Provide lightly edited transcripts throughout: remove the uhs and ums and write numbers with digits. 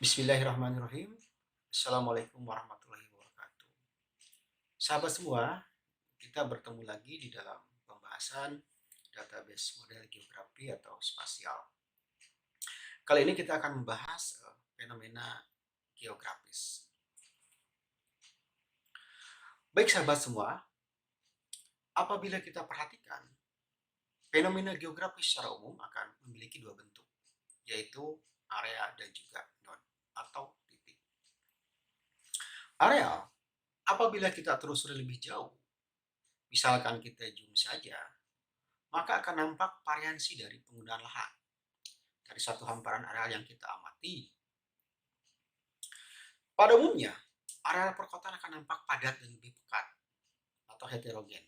Bismillahirrahmanirrahim. Assalamualaikum warahmatullahi wabarakatuh. Sahabat semua, kita bertemu lagi di dalam pembahasan database model geografi atau spasial. Kali ini kita akan membahas fenomena geografis. Baik sahabat semua, apabila kita perhatikan, fenomena geografis secara umum akan memiliki dua bentuk, yaitu area dan juga node atau titik. Area, apabila kita telusuri lebih jauh, misalkan kita zoom saja, maka akan nampak variansi dari penggunaan lahan dari satu hamparan areal yang kita amati. Pada umumnya, areal perkotaan akan nampak padat dan lebih pekat atau heterogen.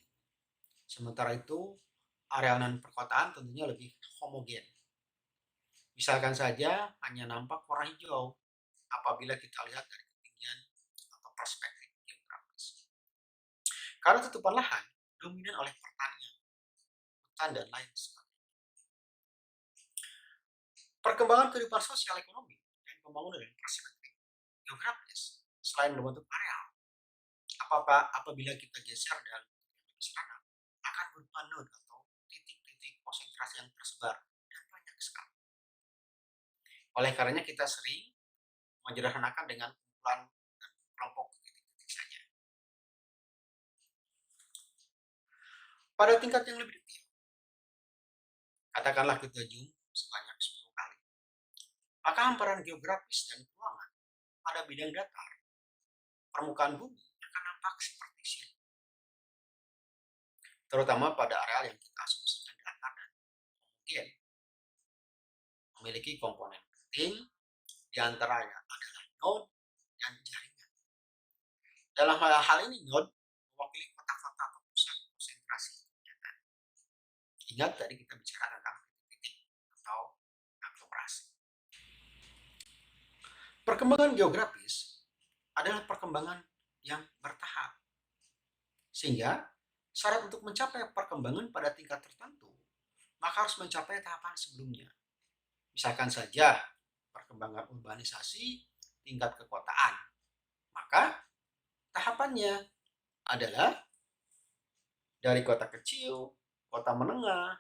Sementara itu, areal non perkotaan tentunya lebih homogen. Misalkan saja hanya nampak warna hijau apabila kita lihat dari ketinggian atau perspektif geografis. Karena tutupan lahan dominan oleh pertanian, hutan, dan lain sebagainya. Perkembangan kehidupan sosial ekonomi dan pembangunan dari perspektif geografis selain membentuk areal, apabila kita geser dan sana akan berupa node atau titik-titik konsentrasi yang tersebar dan banyak sekali. Oleh karenanya kita sering menyederhanakan dengan kumpulan dan kelompok titik-titik saja. Pada tingkat yang lebih detail, katakanlah kita zoom sebanyak 10 kali, maka hamparan geografis dan keuangan pada bidang datar permukaan bumi akan nampak seperti sirup, terutama pada areal yang kita asumsikan datar dan homogen, memiliki komponen penting, diantaranya adalah node dan jaringan. Dalam hal ini, node mewakili kota-kota atau pusat konsentrasi kegiatan. Ingat tadi kita bicara tentang titik-titik atau aglomerasi. Perkembangan geografis adalah perkembangan yang bertahap. Sehingga syarat untuk mencapai perkembangan pada tingkat tertentu, maka harus mencapai tahapan sebelumnya. Misalkan saja perkembangan urbanisasi tingkat kekotaan. Maka tahapannya adalah dari kota kecil, kota menengah,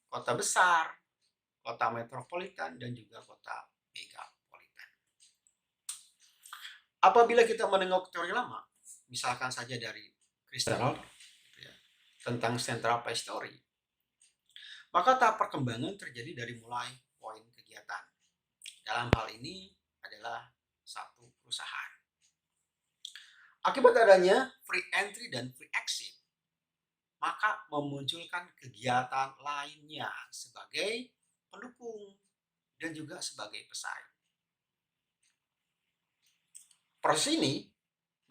kota besar, kota metropolitan, dan juga kota megapolitan. Apabila kita menengok teori lama, misalkan saja dari Christopher tentang Central Place Theory, maka tahap perkembangan terjadi dari mulai poin kegiatan. Dalam hal ini adalah satu perusahaan. Akibat adanya free entry dan free exit, maka memunculkan kegiatan lainnya sebagai pendukung dan juga sebagai pesaing. Proses ini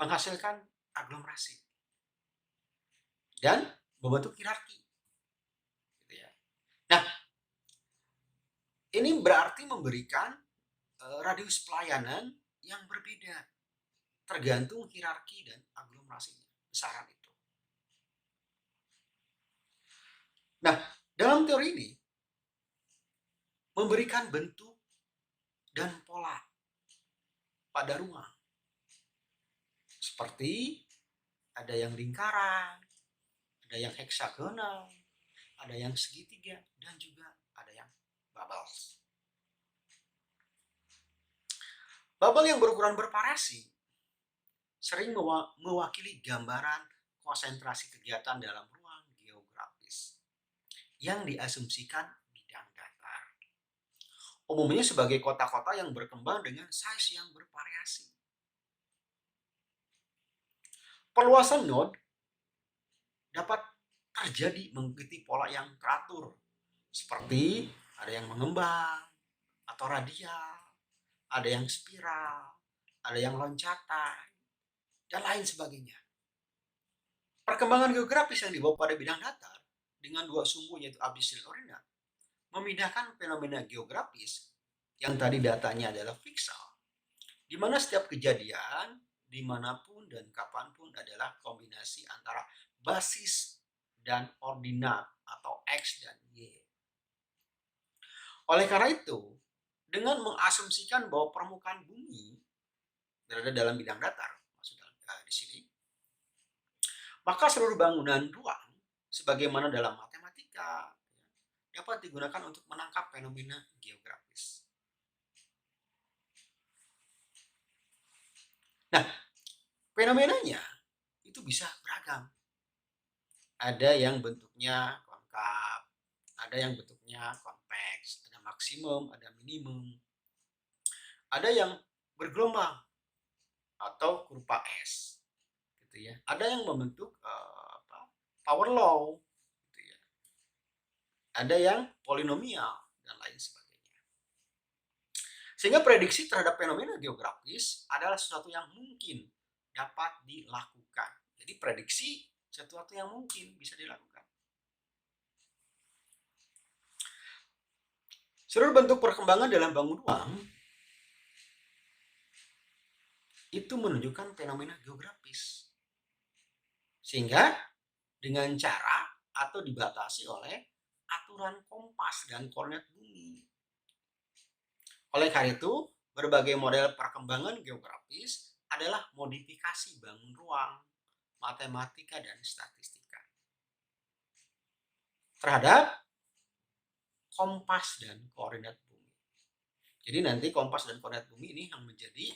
menghasilkan aglomerasi dan membentuk hierarki. Nah, ini berarti memberikan radius pelayanan yang berbeda tergantung hierarki dan aglomerasinya, besaran itu. Nah, dalam teori ini memberikan bentuk dan pola pada ruang. Seperti ada yang lingkaran, ada yang heksagonal, ada yang segitiga, dan juga ada yang bubbles. Bubble yang berukuran bervariasi sering mewakili gambaran konsentrasi kegiatan dalam ruang geografis yang diasumsikan bidang datar. Umumnya sebagai kota-kota yang berkembang dengan size yang bervariasi. Perluasan node dapat terjadi mengikuti pola yang teratur, seperti ada yang mengembang atau radial, ada yang spiral, ada yang loncatan, dan lain sebagainya. Perkembangan geografis yang dibawa pada bidang datar dengan dua sumbu yaitu abyss dan ordinat memindahkan fenomena geografis yang tadi datanya adalah fiksal, di mana setiap kejadian dimanapun dan kapanpun adalah kombinasi antara basis dan ordinat atau X dan Y. Oleh karena itu, dengan mengasumsikan bahwa permukaan bumi berada dalam bidang datar, maksudnya di sini, maka seluruh bangunan ruang, sebagaimana dalam matematika, dapat digunakan untuk menangkap fenomena geografis. Nah, fenomenanya itu bisa beragam. Ada yang bentuknya konkav, ada yang bentuknya konveks, ada maksimum, ada minimum, ada yang bergelombang atau kurva S, gitu ya. Ada yang membentuk power law, gitu ya. Ada yang polinomial dan lain sebagainya. Sehingga prediksi terhadap fenomena geografis adalah sesuatu yang mungkin dapat dilakukan. Jadi prediksi sesuatu yang mungkin bisa dilakukan. Seluruh bentuk perkembangan dalam bangun ruang itu menunjukkan fenomena geografis. Sehingga dengan cara atau dibatasi oleh aturan kompas dan koordinat bumi. Oleh karena itu, berbagai model perkembangan geografis adalah modifikasi bangun ruang, matematika, dan statistika terhadap kompas dan koordinat bumi. Jadi nanti kompas dan koordinat bumi ini yang menjadi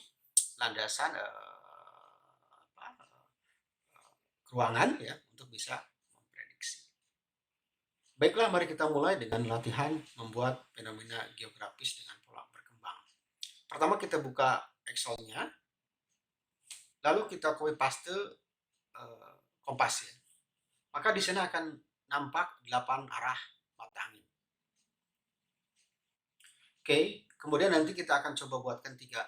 landasan ruangan ya untuk bisa memprediksi. Baiklah, mari kita mulai dengan latihan membuat fenomena geografis dengan pola berkembang. Pertama kita buka Excel-nya, lalu kita copy paste kompas ya. Maka di sana akan nampak 8 arah mata angin. Oke, kemudian nanti kita akan coba buatkan tiga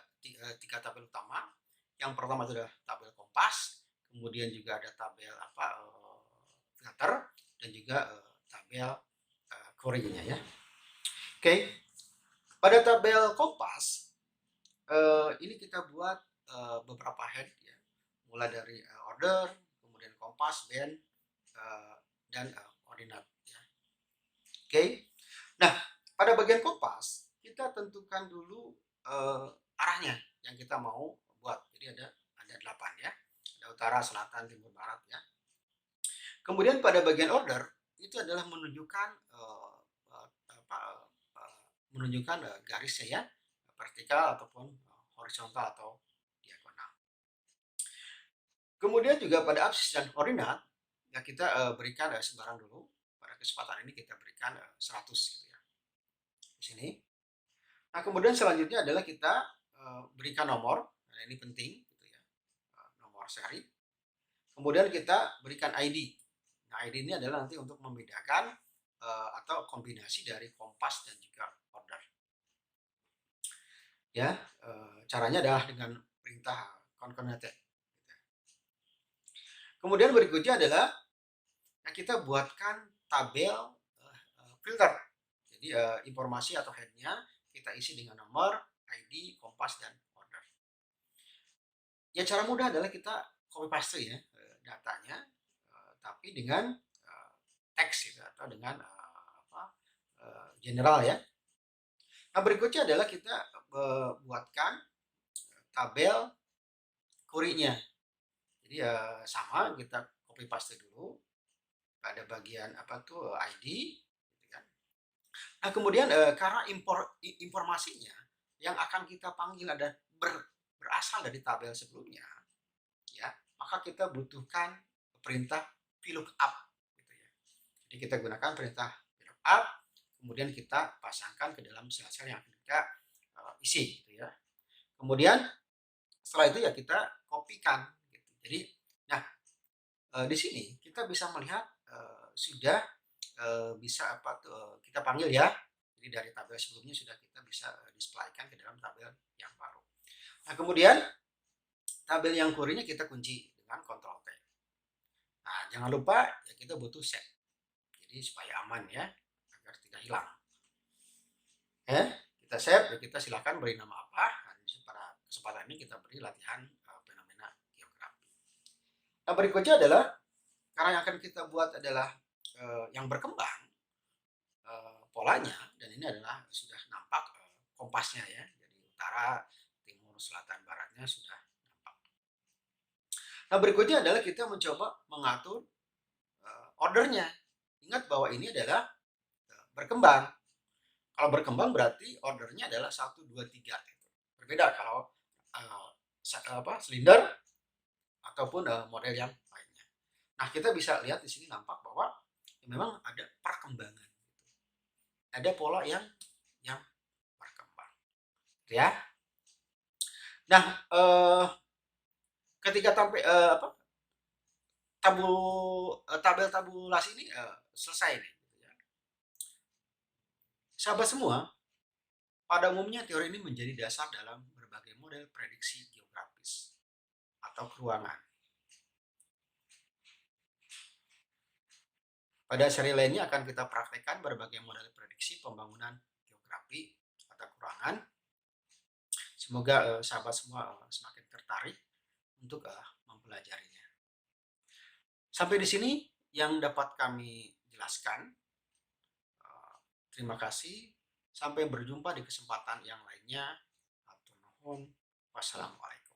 tabel utama. Yang pertama adalah tabel kompas, kemudian juga ada tabel filter, dan juga tabel Koreanya ya. Oke, pada tabel kompas ini kita buat beberapa head ya, mulai dari order, kemudian kompas, band, dan koordinat ya. Oke, nah pada bagian kompas kita tentukan dulu arahnya yang kita mau buat. Jadi ada 8 ya, ada utara, selatan, timur, barat ya. Kemudian pada bagian order itu adalah menunjukkan garisnya ya, vertikal ataupun horizontal atau diagonal. Kemudian juga pada absis dan koordinat ya kita berikan sembarang dulu. Pada kesempatan ini kita berikan 100 gitu ya di sini. Nah kemudian selanjutnya adalah kita berikan nomor. Nah ini penting gitu ya, nomor seri. Kemudian kita berikan ID. Nah ID ini adalah nanti untuk membedakan atau kombinasi dari kompas dan juga order. Ya, caranya adalah dengan perintah concatenate. Kemudian berikutnya adalah kita buatkan tabel filter. Jadi informasi atau headnya kita isi dengan nomor, ID, kompas, dan order. Ya cara mudah adalah kita copy paste ya datanya, tapi dengan teks gitu, atau dengan general ya. Nah berikutnya adalah kita buatkan tabel query-nya. Jadi sama kita copy paste dulu pada bagian ID gitu kan. Nah kemudian karena informasinya yang akan kita panggil ada berasal dari tabel sebelumnya ya, maka kita butuhkan perintah VLOOKUP gitu ya. Jadi kita gunakan perintah VLOOKUP, kemudian kita pasangkan ke dalam sel-sel yang kita isi gitu ya. Kemudian setelah itu ya kita kopikan gitu. Jadi nah di sini kita bisa melihat sudah bisa kita panggil ya. Jadi dari tabel sebelumnya sudah kita bisa displaykan ke dalam tabel yang baru. Nah kemudian tabel yang query-nya kita kunci dengan Ctrl T. Nah jangan lupa ya kita butuh set. Jadi supaya aman ya, agar tidak hilang. Kita save, ya kita silakan beri nama apa. Nah, pada kesempatan ini kita beri latihan fenomena geografi. Nah berikutnya adalah karena yang akan kita buat adalah yang berkembang polanya, dan ini adalah sudah nampak kompasnya ya. Jadi utara, timur, selatan, baratnya sudah nampak. Nah, berikutnya adalah kita mencoba mengatur ordernya. Ingat bahwa ini adalah berkembang. Kalau berkembang berarti ordernya adalah 1, 2, 3. Berbeda kalau silinder ataupun model yang lainnya. Nah, kita bisa lihat di sini nampak bahwa memang ada perkembangan. Ada pola yang berkembang. Ya. Nah, ketika tabel tabulasi ini selesai nih. Sahabat semua, pada umumnya teori ini menjadi dasar dalam berbagai model prediksi geografis atau keruangan. Pada seri lainnya akan kita praktekkan berbagai model prediksi pembangunan geografi atau keruangan. Semoga sahabat semua semakin tertarik untuk mempelajarinya. Sampai di sini yang dapat kami jelaskan. Terima kasih. Sampai berjumpa di kesempatan yang lainnya. Hatur nuhun. Wassalamualaikum.